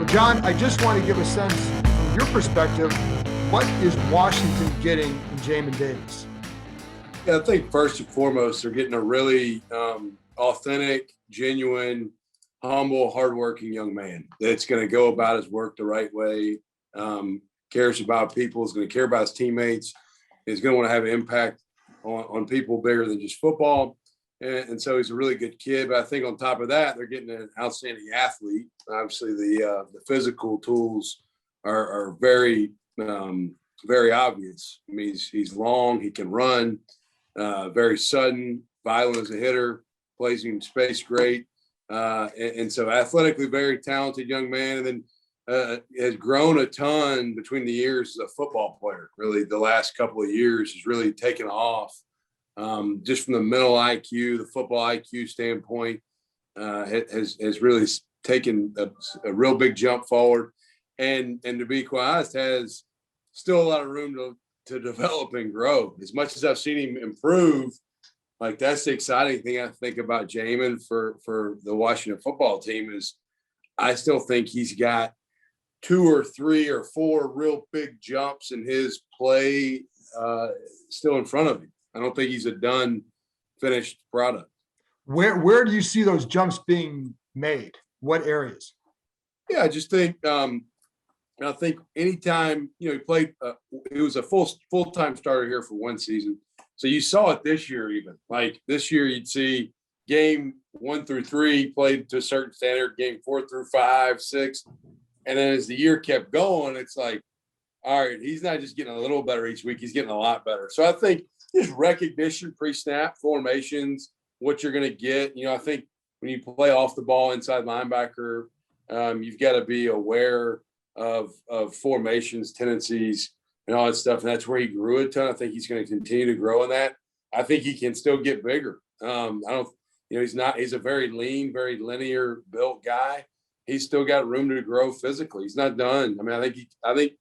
John, I just want to give a sense from your perspective, what is Washington getting in Jamin Davis? Yeah, I think first and foremost, they're getting a really authentic, genuine, humble, hardworking young man that's going to go about his work the right way, cares about people, is going to care about his teammates, is going to want to have an impact on people bigger than just football. And so he's a really good kid. But I think on top of that, they're getting an outstanding athlete. Obviously, the physical tools are very, very obvious. I mean, he's long, he can run, very sudden, violent as a hitter, plays in space great. And so athletically very talented young man. And then has grown a ton between the years as a football player. Really, the last couple of years has really taken off. Just from the mental IQ, the football IQ standpoint, has really taken a real big jump forward. And to be quite honest, has still a lot of room to develop and grow. As much as I've seen him improve, like that's the exciting thing I think about Jamin for the Washington football team is I still think he's got 2 or 3 or 4 real big jumps in his play still in front of him. I don't think he's a done, finished product. Where do you see those jumps being made? What areas? Yeah, I just think I think anytime he played, he was a full-time starter here for one season. So you saw it this year even. Like this year, you'd see game 1 through 3 played to a certain standard, game 4 through 5, 6, and then as the year kept going, it's like, all right, he's not just getting a little better each week; he's getting a lot better. So I think just recognition, pre-snap formations, what you're going to get. I think when you play off the ball inside linebacker, you've got to be aware of formations, tendencies, and all that stuff. And that's where he grew a ton. I think he's going to continue to grow in that. I think he can still get bigger. He's a very lean, very linear built guy. He's still got room to grow physically. He's not done. I mean, I think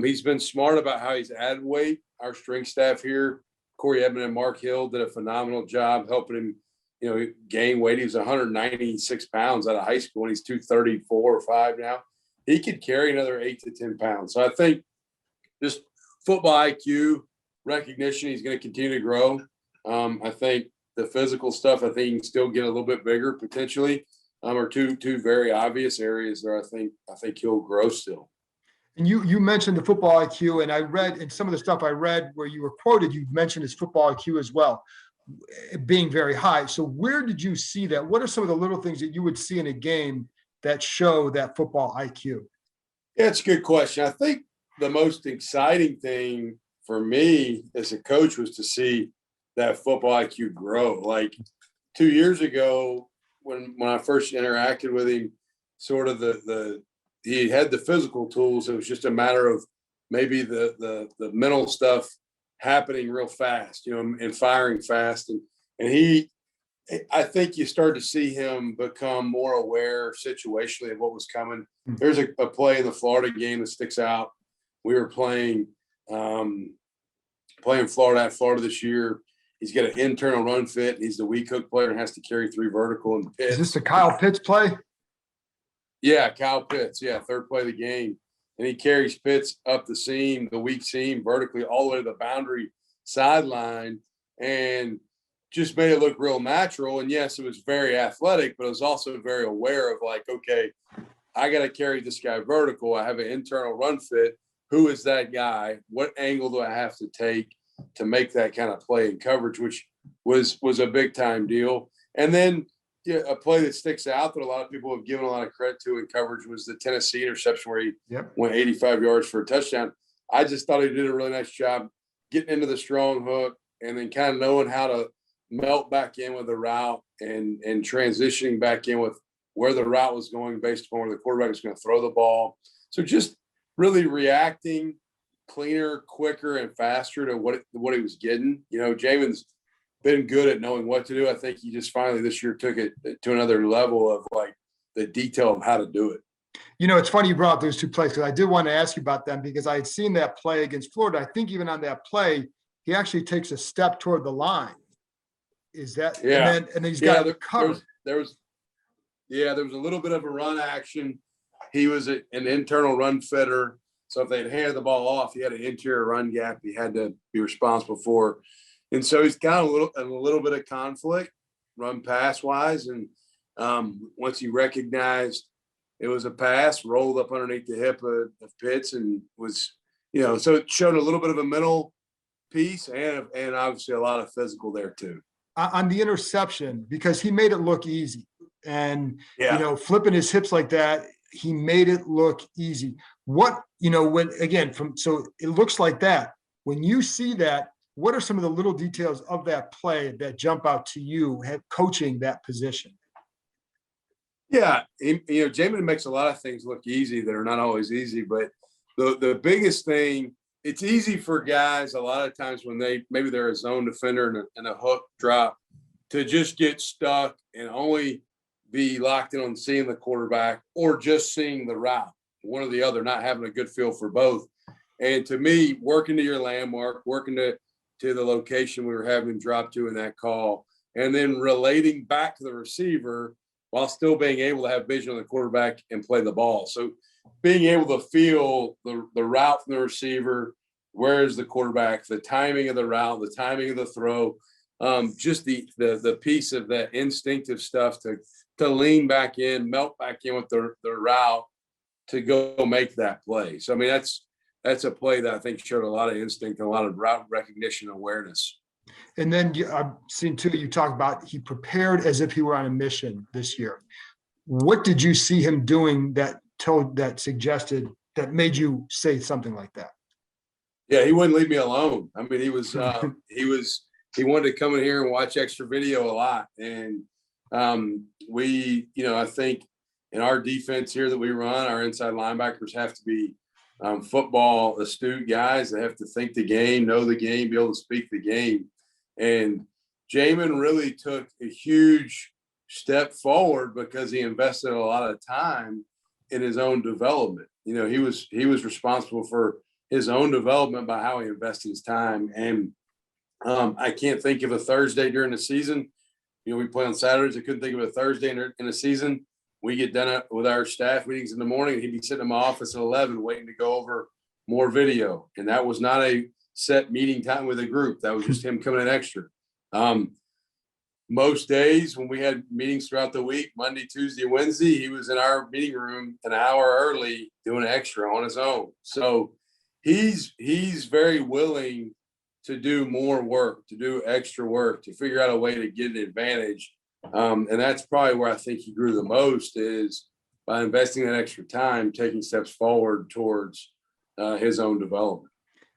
he's been smart about how he's added weight. Our strength staff here, Corey Edmond and Mark Hill, did a phenomenal job helping him, gain weight. He was 196 pounds out of high school, and he's 234 or 5 now. He could carry another 8 to 10 pounds. So I think just football IQ, recognition, he's going to continue to grow. I think the physical stuff, I think he can still get a little bit bigger potentially, are two very obvious areas there. I think he'll grow still. And you mentioned the football IQ, and I read in some of the stuff I read where you were quoted, you mentioned his football IQ as well, being very high. So where did you see that? What are some of the little things that you would see in a game that show that football IQ? Yeah, it's a good question. I think the most exciting thing for me as a coach was to see that football IQ grow. Like 2 years ago, when I first interacted with him, sort of he had the physical tools. It was just a matter of maybe the mental stuff happening real fast, and firing fast. And I think you started to see him become more aware situationally of what was coming. There's a play in the Florida game that sticks out. We were playing Florida at Florida this year. He's got an internal run fit. He's the weak hook player and has to carry 3 vertical and Pitts. Is this the Kyle Pitts play? Yeah, Kyle Pitts. Yeah, third play of the game. And he carries Pitts up the seam, the weak seam, vertically all the way to the boundary sideline, and just made it look real natural. And yes, it was very athletic, but it was also very aware of like, okay, I got to carry this guy vertical. I have an internal run fit. Who is that guy? What angle do I have to take to make that kind of play in coverage, which was a big time deal. And then a play that sticks out that a lot of people have given a lot of credit to in coverage was the Tennessee interception where he went 85 yards for a touchdown. I just thought he did a really nice job getting into the strong hook and then kind of knowing how to melt back in with the route and transitioning back in with where the route was going based upon where the quarterback was going to throw the ball. So just really reacting cleaner, quicker, and faster to what he was getting. Jamin's been good at knowing what to do. I think he just finally this year took it to another level of like the detail of how to do it. It's funny you brought up those 2 plays because I did want to ask you about them because I had seen that play against Florida. I think even on that play, he actually takes a step toward the line. Is that and then he's got it covered. There was a little bit of a run action he was an internal run fitter. So if they'd handed the ball off, he had an interior run gap he had to be responsible for. And so he's got a little bit of conflict run pass wise. And once he recognized it was a pass, rolled up underneath the hip of Pitts and was, so it showed a little bit of a mental piece and obviously a lot of physical there too. On the interception, because he made it look easy, and flipping his hips like that, he made it look easy. What, so it looks like that. When you see that, what are some of the little details of that play that jump out to you coaching that position? Yeah, Jamin makes a lot of things look easy that are not always easy, but the biggest thing, it's easy for guys a lot of times when maybe they're a zone defender and a hook drop to just get stuck and only be locked in on seeing the quarterback or just seeing the route, one or the other, not having a good feel for both. And to me, working to your landmark, working to the location we were having him drop to in that call, and then relating back to the receiver while still being able to have vision on the quarterback and play the ball. So being able to feel the route from the receiver, where is the quarterback, the timing of the route, the timing of the throw, just the piece of that instinctive stuff to lean back in, melt back in with the route to go make that play. So, I mean, that's a play that I think showed a lot of instinct and a lot of route recognition awareness. And then I've seen too, you talk about he prepared as if he were on a mission this year. What did you see him doing that suggested that made you say something like that? Yeah, he wouldn't leave me alone. I mean, he wanted to come in here and watch extra video a lot. And I think in our defense here that we run, our inside linebackers have to be football astute guys. They have to think the game, know the game, be able to speak the game. And Jamin really took a huge step forward because he invested a lot of time in his own development. He was responsible for his own development by how he invested his time. And I can't think of a Thursday during the season. We play on Saturdays. I couldn't think of a Thursday in the season. We get done with our staff meetings in the morning, and he'd be sitting in my office at 11 waiting to go over more video. And that was not a set meeting time with a group. That was just him coming in extra. Most days when we had meetings throughout the week, Monday, Tuesday, Wednesday, he was in our meeting room an hour early doing extra on his own. So he's very willing to do more work, to do extra work, to figure out a way to get an advantage. And that's probably where I think he grew the most, is by investing that extra time, taking steps forward towards his own development.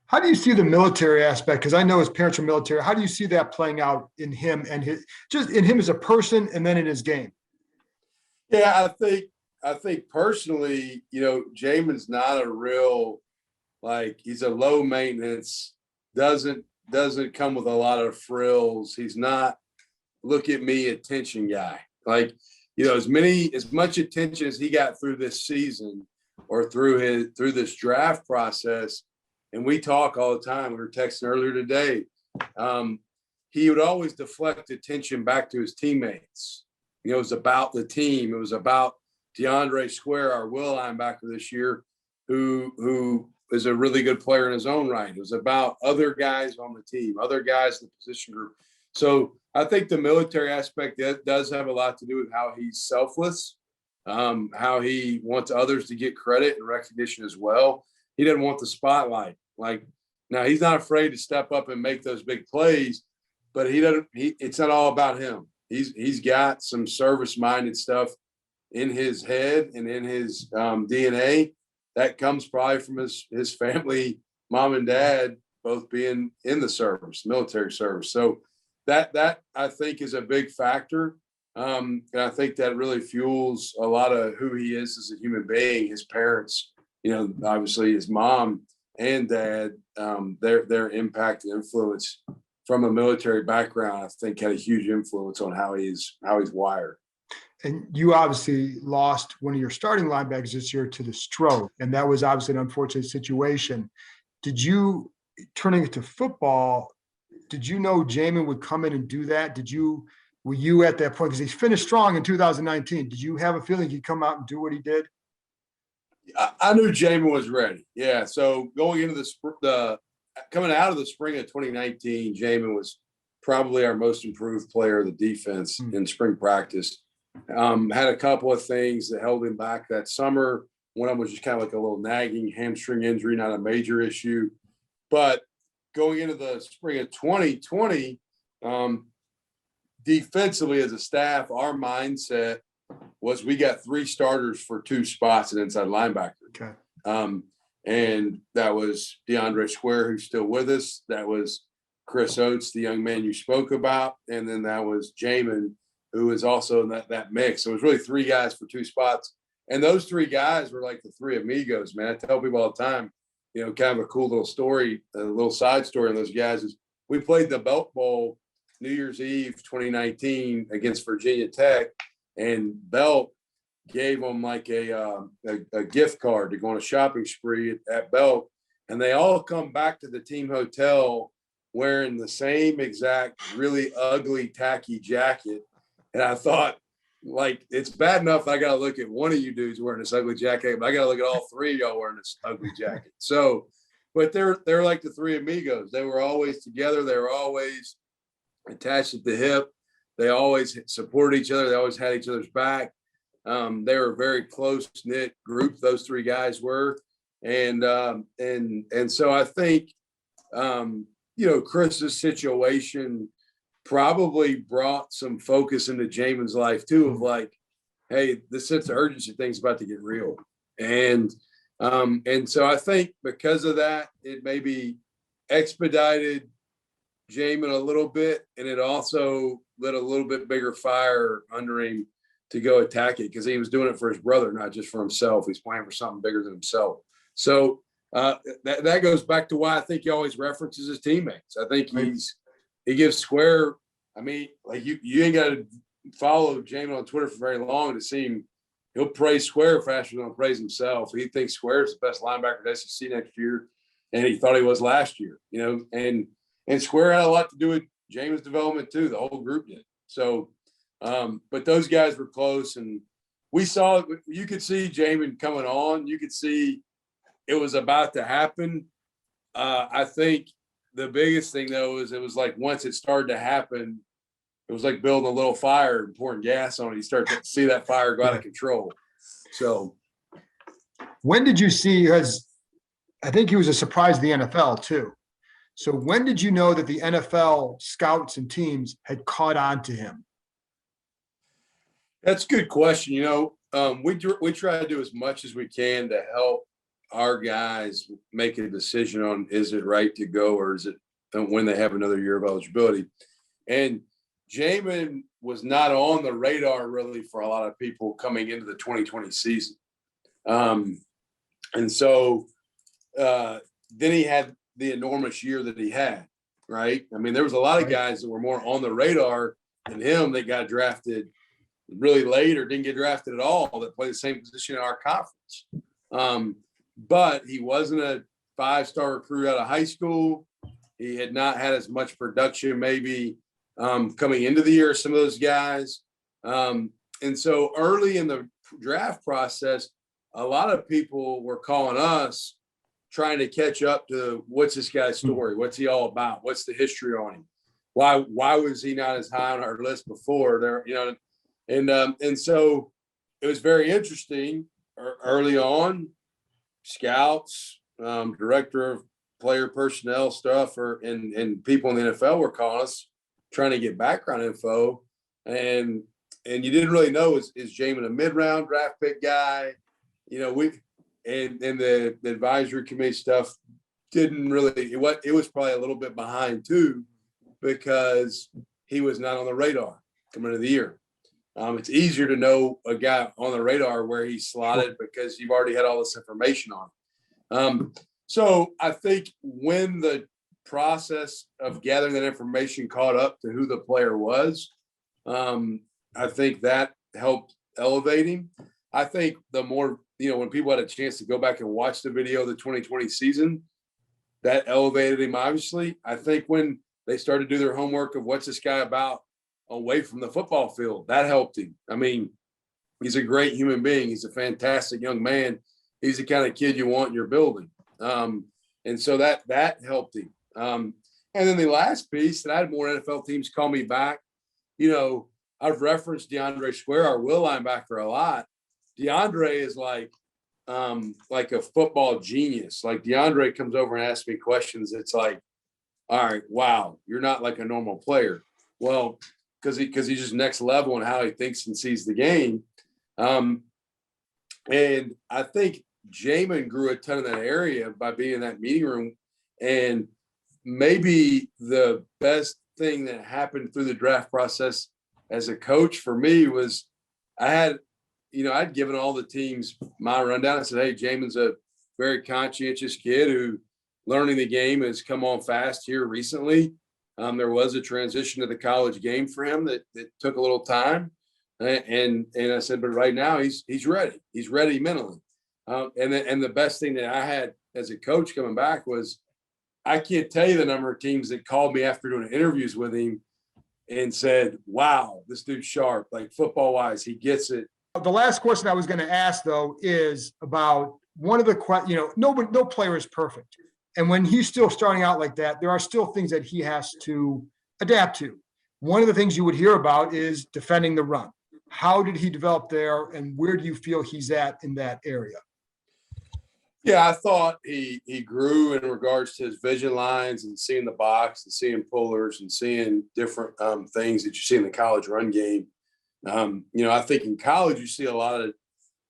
How do you see the military aspect? Because I know his parents are military. How do you see that playing out in him and in him as a person and then in his game? Yeah, I think personally, Jamin's not a real, he's a low maintenance, doesn't come with a lot of frills. He's not look at me attention guy. As much attention as he got through this season or through this draft process. And we talk all the time. We were texting earlier today. He would always deflect attention back to his teammates. It was about the team. It was about DeAndre Square, our will linebacker this year, who is a really good player in his own right. It was about other guys on the team, other guys in the position group. So I think the military aspect does have a lot to do with how he's selfless, how he wants others to get credit and recognition as well. He doesn't want the spotlight. Now he's not afraid to step up and make those big plays, but it's not all about him. He's got some service-minded stuff in his head and in his DNA that comes probably from his family, mom and dad, both being in the service, military service. So that I think is a big factor. And I think that really fuels a lot of who he is as a human being. His parents, obviously his mom and dad, their impact and influence from a military background, I think had a huge influence on how he's wired. And you obviously lost one of your starting linebackers this year to the stroke, and that was obviously an unfortunate situation. Turning it to football, did you know Jamin would come in and do that? Were you at that point? Because he finished strong in 2019. Did you have a feeling he'd come out and do what he did? I knew Jamin was ready. Yeah. So going into coming out of the spring of 2019, Jamin was probably our most improved player of the defense in spring practice. Had a couple of things that held him back that summer. One of them was just kind of like a little nagging hamstring injury, not a major issue. But going into the spring of 2020, defensively as a staff, our mindset was we got 3 starters for 2 spots at inside linebacker. Okay. And that was DeAndre Square, who's still with us. That was Chris Oates, the young man you spoke about. And then that was Jamin, who is also in that mix. So it was really 3 guys for 2 spots. And those 3 guys were like the 3 amigos, man. I tell people all the time, you know, kind of a cool little story, a little side story on those guys is we played the Belt Bowl New Year's Eve 2019 against Virginia Tech, and Belt gave them like a gift card to go on a shopping spree at Belt, and they all come back to the team hotel wearing the same exact really ugly tacky jacket. And I thought, like, it's bad enough I got to look at one of you dudes wearing this ugly jacket, but I got to look at all 3 of y'all wearing this ugly jacket. So, but they're like the 3 amigos. They were always together. They were always attached at the hip. They always supported each other. They always had each other's back. They were a very close knit group. Those 3 guys were, and so I think, you know, Chris's situation probably brought some focus into Jamin's life too, of like, hey, this sense of urgency thing's about to get real, and so I think because of that, it maybe expedited Jamin a little bit, and it also lit a little bit bigger fire under him to go attack it, because he was doing it for his brother, not just for himself. He's playing for something bigger than himself. So that goes back to why I think he always references his teammates. I think he gives Square. I mean, like you ain't got to follow Jamin on Twitter for very long to see him. He'll praise Square faster than he'll praise himself. He thinks Square is the best linebacker at SEC next year, and he thought he was last year. You know, and Square had a lot to do with Jamin's development too. The whole group did. So, but those guys were close, and we saw, you could see Jamin coming on. You could see it was about to happen. I think the biggest thing though is it was like once it started to happen, it was like building a little fire and pouring gas on it. You start to see that fire go out of control. So, when did you see? As I think he was a surprise to the NFL too. So when did you know that the NFL scouts and teams had caught on to him? That's a good question. You know, we try to do as much as we can to help our guys make a decision on, is it right to go, or is it when they have another year of eligibility. And Jamin was not on the radar really for a lot of people coming into the 2020 season. And so then he had the enormous year that he had, right? I mean, there was a lot of guys that were more on the radar than him that got drafted really late or didn't get drafted at all that played the same position in our conference. But he wasn't a 5-star recruit out of high school. He had not had as much production maybe coming into the year as some of those guys. And so early in the draft process, a lot of people were calling us trying to catch up to what's this guy's story? What's he all about? What's the history on him? Why was he not as high on our list before? There, you know, and so it was very interesting early on. Scouts, director of player personnel stuff, and people in the NFL were calling us trying to get background info, and you didn't really know, is Jamin a mid-round draft pick guy? You know, and the advisory committee stuff didn't really, it was probably a little bit behind too, because he was not on the radar coming into the year. It's easier to know a guy on the radar where he's slotted because you've already had all this information on him. So I think when the process of gathering that information caught up to who the player was, I think that helped elevate him. I think the more, you know, when people had a chance to go back and watch the video of the 2020 season, that elevated him, obviously. I think when they started to do their homework of what's this guy about away from the football field, that helped him. I mean, he's a great human being. He's a fantastic young man. he's the kind of kid you want in your building. And so that helped him. And then the last piece that I had more NFL teams call me back. I've referenced DeAndre Square, our will linebacker, a lot. DeAndre is like a football genius. Like DeAndre comes over and asks me questions. It's like, all right, wow, you're not like a normal player. Well, because he's just next level in how he thinks and sees the game. And I think Jamin grew a ton in that area by being in that meeting room. And maybe the best thing that happened through the draft process as a coach for me was I'd given all the teams my rundown. I said, hey, Jamin's a very conscientious kid who learning the game has come on fast here recently. There was a transition to the college game for him that took a little time. And I said, but right now he's ready. He's ready mentally. And the best thing that I had as a coach coming back was I can't tell you the number of teams that called me after doing interviews with him and said, wow, this dude's sharp, like football wise, he gets it. The last question I was going to ask, though, is about one of the, no player is perfect. And when he's still starting out like that, there are still things that he has to adapt to. One of the things you would hear about is defending the run. How did he develop there, and where do you feel he's at in that area? Yeah, I thought he grew in regards to his vision lines and seeing the box and seeing pullers and seeing different things that you see in the college run game. I think in college you see a lot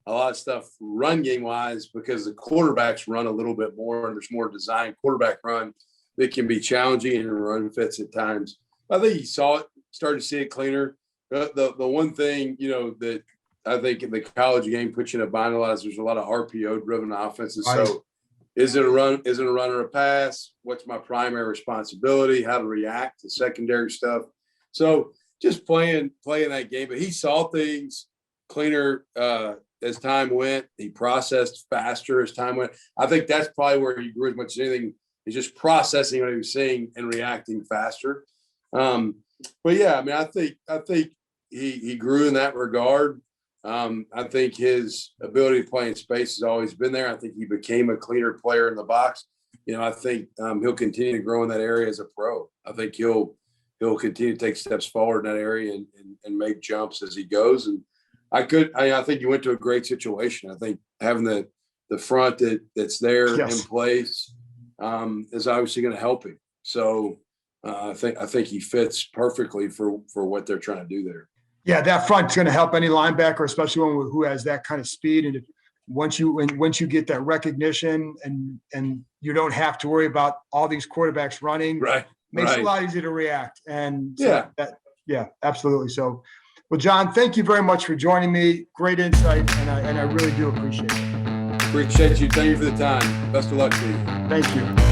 of stuff run game wise because the quarterbacks run a little bit more and there's more design quarterback run that can be challenging and run fits at times. I think he saw it, started to see it cleaner. The one thing, that I think in the college game puts you in a bind a lot is there's a lot of RPO driven offenses. Right. So is it a run or a pass? What's my primary responsibility? How to react to secondary stuff. So just playing that game, but he saw things cleaner as time went. He processed faster as time went. I think that's probably where he grew as much as anything. He's just processing what he was seeing and reacting faster. But yeah, I mean, I think he grew in that regard. I think his ability to play in space has always been there. I think he became a cleaner player in the box. I think he'll continue to grow in that area as a pro. I think he'll continue to take steps forward in that area and make jumps as he goes. And I think you went to a great situation. I think having the front that's there in place is obviously going to help him. So I think he fits perfectly for what they're trying to do there. Yeah, that front's going to help any linebacker, especially one who has that kind of speed. And once you get that recognition and you don't have to worry about all these quarterbacks running, right, makes it a lot easier to react. And so absolutely. So, well, John, thank you very much for joining me. Great insight, and I really do appreciate it. Appreciate you. Thank you for the time. Best of luck to you. Thank you.